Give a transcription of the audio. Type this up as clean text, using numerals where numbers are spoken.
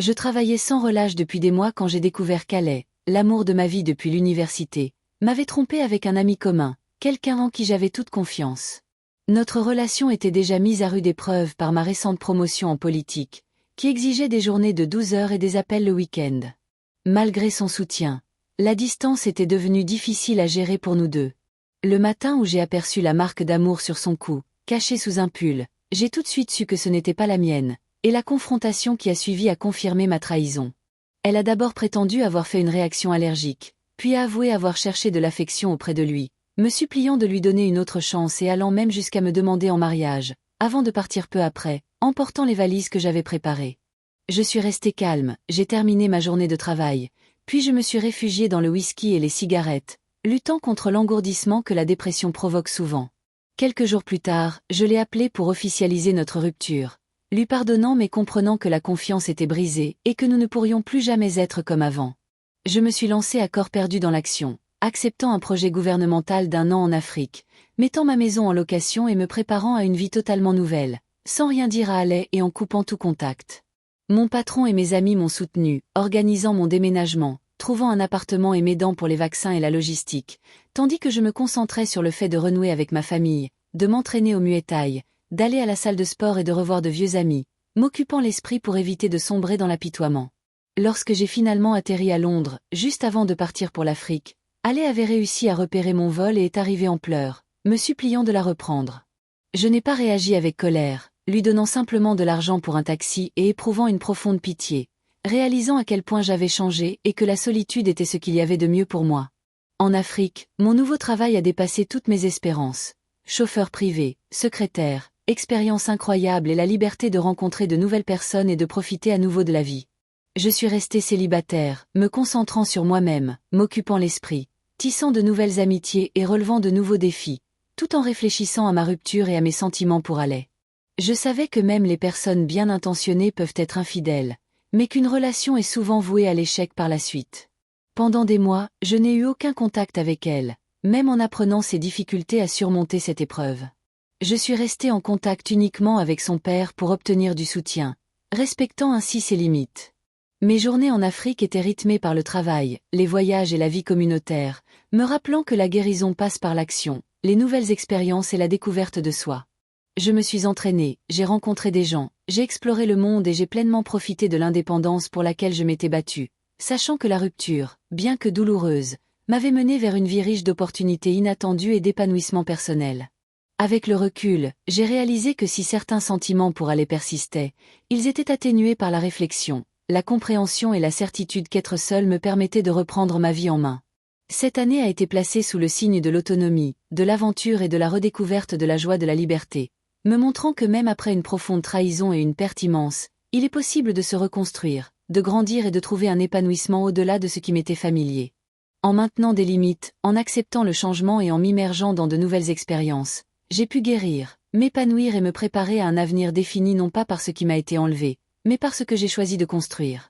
Je travaillais sans relâche depuis des mois quand j'ai découvert qu'Alay, l'amour de ma vie depuis l'université, m'avait trompé avec un ami commun, quelqu'un en qui j'avais toute confiance. Notre relation était déjà mise à rude épreuve par ma récente promotion en politique, qui exigeait des journées de 12 heures et des appels le week-end. Malgré son soutien, la distance était devenue difficile à gérer pour nous deux. Le matin où j'ai aperçu la marque d'amour sur son cou, cachée sous un pull, j'ai tout de suite su que ce n'était pas la mienne, et la confrontation qui a suivi a confirmé ma trahison. Elle a d'abord prétendu avoir fait une réaction allergique, puis a avoué avoir cherché de l'affection auprès de lui, me suppliant de lui donner une autre chance et allant même jusqu'à me demander en mariage, avant de partir peu après, emportant les valises que j'avais préparées. Je suis restée calme, j'ai terminé ma journée de travail, puis je me suis réfugiée dans le whisky et les cigarettes, luttant contre l'engourdissement que la dépression provoque souvent. Quelques jours plus tard, je l'ai appelé pour officialiser notre rupture, lui pardonnant mais comprenant que la confiance était brisée et que nous ne pourrions plus jamais être comme avant. Je me suis lancée à corps perdu dans l'action, acceptant un projet gouvernemental d'1 an en Afrique, mettant ma maison en location et me préparant à une vie totalement nouvelle, sans rien dire à Alay et en coupant tout contact. Mon patron et mes amis m'ont soutenu, organisant mon déménagement, trouvant un appartement et m'aidant pour les vaccins et la logistique, tandis que je me concentrais sur le fait de renouer avec ma famille, de m'entraîner au Muay Thai, d'aller à la salle de sport et de revoir de vieux amis, m'occupant l'esprit pour éviter de sombrer dans l'apitoiement. Lorsque j'ai finalement atterri à Londres, juste avant de partir pour l'Afrique, Alay avait réussi à repérer mon vol et est arrivé en pleurs, me suppliant de la reprendre. Je n'ai pas réagi avec colère, lui donnant simplement de l'argent pour un taxi et éprouvant une profonde pitié, réalisant à quel point j'avais changé et que la solitude était ce qu'il y avait de mieux pour moi. En Afrique, mon nouveau travail a dépassé toutes mes espérances. Chauffeur privé, secrétaire, expérience incroyable et la liberté de rencontrer de nouvelles personnes et de profiter à nouveau de la vie. Je suis restée célibataire, me concentrant sur moi-même, m'occupant l'esprit, tissant de nouvelles amitiés et relevant de nouveaux défis, tout en réfléchissant à ma rupture et à mes sentiments pour Alay. Je savais que même les personnes bien intentionnées peuvent être infidèles, mais qu'une relation est souvent vouée à l'échec par la suite. Pendant des mois, je n'ai eu aucun contact avec elle, même en apprenant ses difficultés à surmonter cette épreuve. Je suis restée en contact uniquement avec son père pour obtenir du soutien, respectant ainsi ses limites. Mes journées en Afrique étaient rythmées par le travail, les voyages et la vie communautaire, me rappelant que la guérison passe par l'action, les nouvelles expériences et la découverte de soi. Je me suis entraînée, j'ai rencontré des gens, j'ai exploré le monde et j'ai pleinement profité de l'indépendance pour laquelle je m'étais battue, sachant que la rupture, bien que douloureuse, m'avait menée vers une vie riche d'opportunités inattendues et d'épanouissement personnel. Avec le recul, j'ai réalisé que si certains sentiments pour Alay persistaient, ils étaient atténués par la réflexion, la compréhension et la certitude qu'être seul me permettait de reprendre ma vie en main. Cette année a été placée sous le signe de l'autonomie, de l'aventure et de la redécouverte de la joie de la liberté, me montrant que même après une profonde trahison et une perte immense, il est possible de se reconstruire, de grandir et de trouver un épanouissement au-delà de ce qui m'était familier. En maintenant des limites, en acceptant le changement et en m'immergeant dans de nouvelles expériences, j'ai pu guérir, m'épanouir et me préparer à un avenir défini non pas par ce qui m'a été enlevé, mais par ce que j'ai choisi de construire.